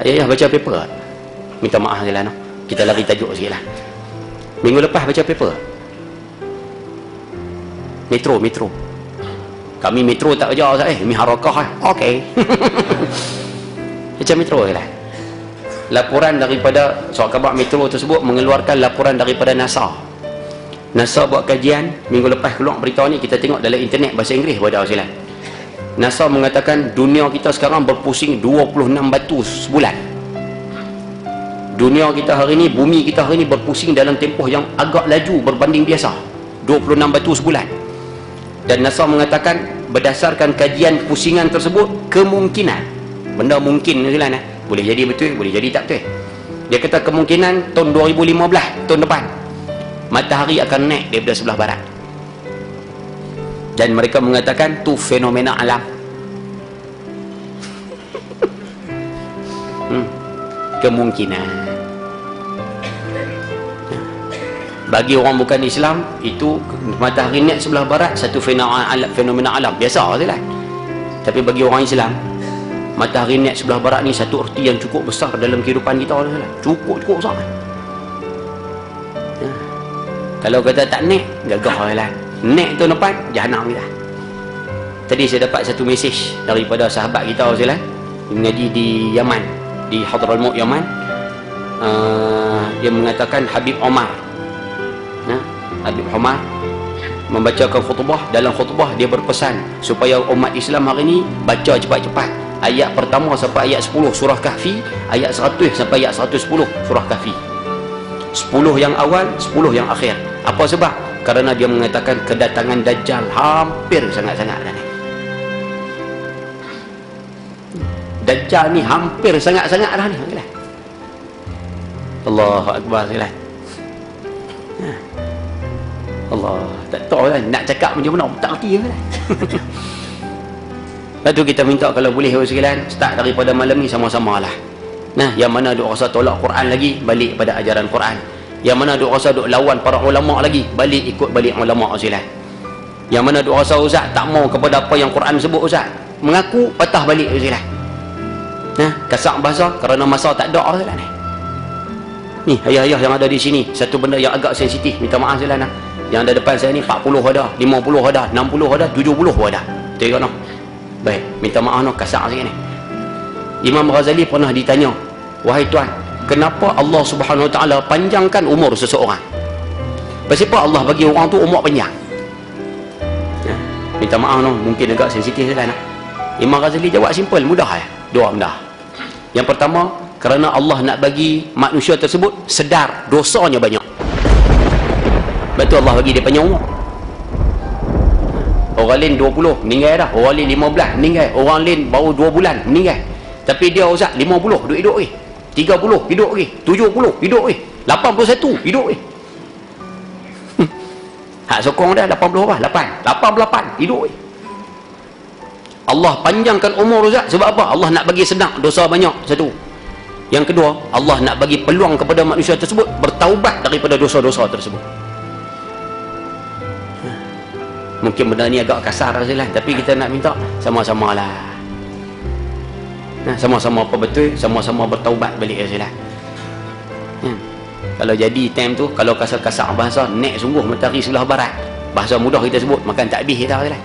Ayah baca paper tak? Minta maaf je lah no. Kita lari tajuk sikit lah. Minggu lepas baca paper. Metro. Kami metro tak kerja Ustaz. Mi harakah. Okey. Macam metro je lah. Laporan daripada surat khabar metro tersebut mengeluarkan laporan daripada NASA. NASA buat kajian, minggu lepas keluar berita ni, kita tengok dalam internet bahasa Inggeris pada silat. NASA mengatakan dunia kita sekarang berpusing 26 batu sebulan. Dunia kita hari ni, bumi kita hari ni berpusing dalam tempoh yang agak laju berbanding biasa. 26 batu sebulan. Dan NASA mengatakan berdasarkan kajian pusingan tersebut, kemungkinan, benda mungkin ni lah, boleh jadi betul, boleh jadi tak betul. Dia kata kemungkinan tahun 2015, tahun depan, matahari akan naik daripada sebelah barat. Dan mereka mengatakan tu fenomena alam. Kemungkinan. Bagi orang bukan Islam, itu matahari naik sebelah barat satu fenomena alam biasa sajalah. Tapi bagi orang Islam, matahari naik sebelah barat ni satu erti yang cukup besar dalam kehidupan kita sajalah. Cukup besar. Kalau kata tak naik, gagah lah. Naik tu depan, jahanam kita. Tadi saya dapat satu mesej daripada sahabat kita sajalah, mengaji di Yaman, di Hadramaut Yaman. Dia mengatakan Habib Omar, Habib Omar membacakan khutbah. Dalam khutbah dia berpesan supaya umat Islam hari ini baca cepat-cepat ayat pertama sampai ayat 10 surah Kahfi, ayat 100 sampai ayat 110 surah Kahfi. 10 yang awal, 10 yang akhir. Apa sebab? Kerana dia mengatakan kedatangan Dajjal hampir sangat-sangat dah ni. Dajjal ni hampir sangat-sangat dah ni. Allahu Akbar sekalian. Allah, tak tahu lah nak cakap macam mana, tak erti lah. Lepas tu kita minta kalau boleh sekalian, start daripada malam ni sama-sama lah. Nah, yang mana duk rasa tolak Quran lagi, balik pada ajaran Quran. Yang mana duk rasa duk lawan para ulama lagi, balik ikut balik ulama sekalian. Yang mana duk rasa Ustaz tak mau kepada apa yang Quran sebut Ustaz, mengaku patah balik sekalian. Nah, kasar bahasa kerana masa tak ada sekalian ni. Ni ayah-ayah yang ada di sini, satu benda yang agak sensitif, minta maaf sekalian. Yang ada depan saya ni 40 ada, 50 ada, 60 ada, 70 ada. Tengok noh. Baik, minta maaf noh, kasar sikit ni. Imam Ghazali pernah ditanya, wahai tuan, kenapa Allah Subhanahu Wa Taala panjangkan umur seseorang? Kenapa Allah bagi orang tu umur panjang? Ya, minta maaf noh, mungkin agak sensitif sekali. Imam Ghazali jawab simple, mudah ya. Dua benda. Yang pertama, kerana Allah nak bagi manusia tersebut sedar dosanya banyak. Betul Allah bagi dia panjang umur. Orang lain 20 meninggal dah, orang lain 15 meninggal, orang lain baru 2 bulan meninggal. Tapi dia Ustaz 50 duduk hidup lagi, 30 hidup lagi, 70 hidup lagi, 81 hidup lagi. Hak sokong dah 80 apa? 88 hidup lagi. Allah panjangkan umur Ustaz sebab apa? Allah nak bagi sedar dosa banyak, satu. Yang kedua, Allah nak bagi peluang kepada manusia tersebut bertaubat daripada dosa-dosa tersebut. Mungkin benda ni agak kasar sajalah, tapi kita nak minta sama-sama lah. Sama-sama apa betul, sama-sama bertaubat balik sajalah. Kalau jadi time tu, kalau kasar-kasar bahasa, naik sungguh matahari sebelah barat, bahasa mudah kita sebut, makan tak habis kita sajalah.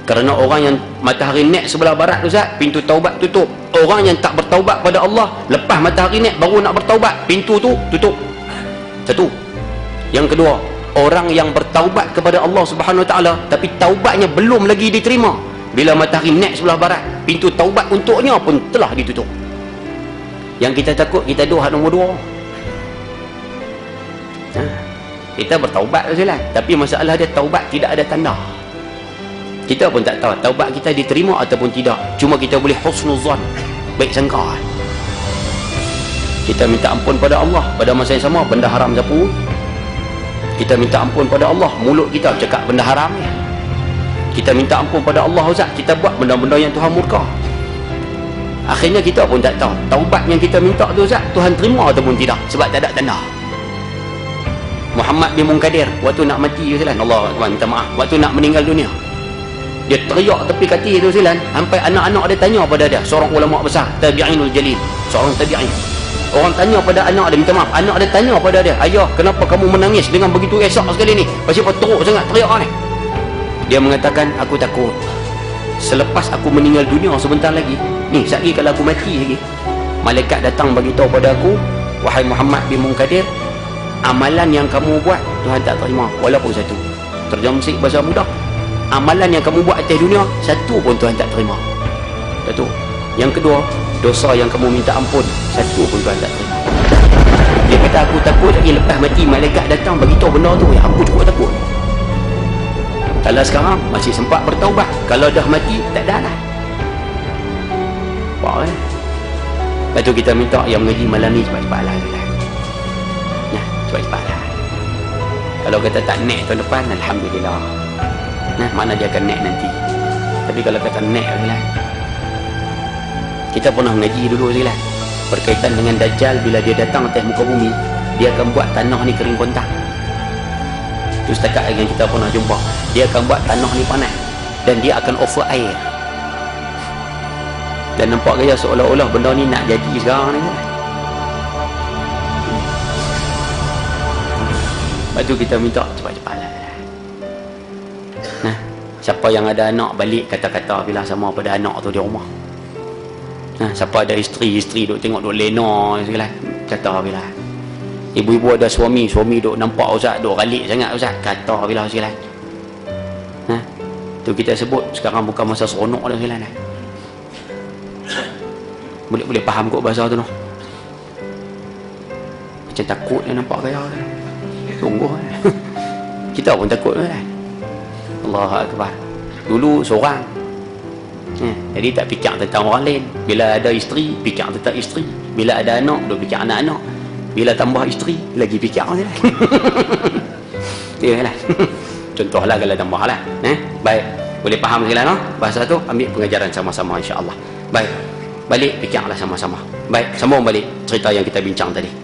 Kerana orang yang matahari naik sebelah barat tu Ustaz, pintu taubat tutup. Orang yang tak bertaubat pada Allah, lepas matahari naik baru nak bertaubat, pintu tu tutup. Satu. Yang kedua, orang yang bertaubat kepada Allah Subhanahu Wa Taala tapi taubatnya belum lagi diterima, bila matahari naik sebelah barat, pintu taubat untuknya pun telah ditutup. Yang kita takut, kita doa nombor 2. Kita bertaubat sajalah, tapi masalah dia taubat tidak ada tanda. Kita pun tak tahu taubat kita diterima ataupun tidak. Cuma kita boleh husnuzan, baik sangka. Kita minta ampun pada Allah, pada masa yang sama benda haram sapu. Kita minta ampun pada Allah, mulut kita cakap benda haram ya. Kita minta ampun pada Allah Ustaz, kita buat benda-benda yang Tuhan murka. Akhirnya kita pun tak tahu taubat yang kita minta tu Ustaz, Tuhan terima ataupun tidak, sebab tak ada tanda. Muhammad bin Munkadir waktu nak mati Ustaz, Allah minta maaf, waktu nak meninggal dunia, Dia teriak tepi kaki tu silan, sampai anak-anak dia tanya pada dia, seorang ulama besar, tabi'inul jalil, seorang tabi'in. Orang tanya pada anak dia, minta maaf, anak dia tanya pada dia, ayah, kenapa kamu menangis dengan begitu esak sekali ni? Pasal apa teruk sangat teriak ni? Dia mengatakan, aku takut selepas aku meninggal dunia sebentar lagi ni, sekali kalau aku mati lagi, malaikat datang bagi tahu pada aku, wahai Muhammad bin Munkadir, amalan yang kamu buat Tuhan tak terima walaupun satu. Terjemah bahasa mudah, amalan yang kamu buat atas dunia satu pun Tuhan tak terima. Satu. Yang kedua, dosa yang kamu minta ampun satu pun Tuhan tak terima. Dia kata, aku takut lagi lepas mati malaikat datang bagi tahu benda tu, ya aku cukup takut. Kalau sekarang masih sempat bertaubat, kalau dah mati tak dah lah. Wah, lepas tu kita minta yang mengaji malam ni cepat-cepat lah. Nah, cepat-cepat lah. Kalau kata tak naik tahun depan, alhamdulillah. Nah, mana dia akan naik nanti. Tapi kalau kata naik lah, kita pernah mengaji dulu lah, berkaitan dengan Dajjal. Bila dia datang atas muka bumi, dia akan buat tanah ni kering kontang. Itu setakat yang kita pernah jumpa. Dia akan buat tanah ni panas, dan dia akan offer air. Dan nampak gaya seolah-olah benda ni nak jadi sekarang ni. Lepas tu kita minta cepat-cepat lah. Nah, siapa yang ada anak balik kata-kata bilang sama pada anak tu di rumah. Nah, siapa ada isteri duk tengok duk lena segala, kata bilang. Ibu-ibu ada suami duk nampak ustaz duk ralik sangat ustaz, kata bilang segala. Nah, tu kita sebut sekarang bukan masa seronok dah segala. Boleh faham kot bahasa tu noh. Macam takut dia nampak gaya tu. Sungguh. Kita pun takut kan. Allahu akbar. Dulu seorang. Jadi tak fikir tentang orang lain. Bila ada isteri, fikir tentang isteri. Bila ada anak, duk fikir anak-anak. Bila tambah isteri, lagi fikir je lah. Iyalah. Contohlah kalau tambahlah. Baik. Boleh faham sekali no? Bahasa tu ambil pengajaran sama-sama insya-Allah. Baik. Balik fikirlah sama-sama. Baik, sambung balik cerita yang kita bincang tadi.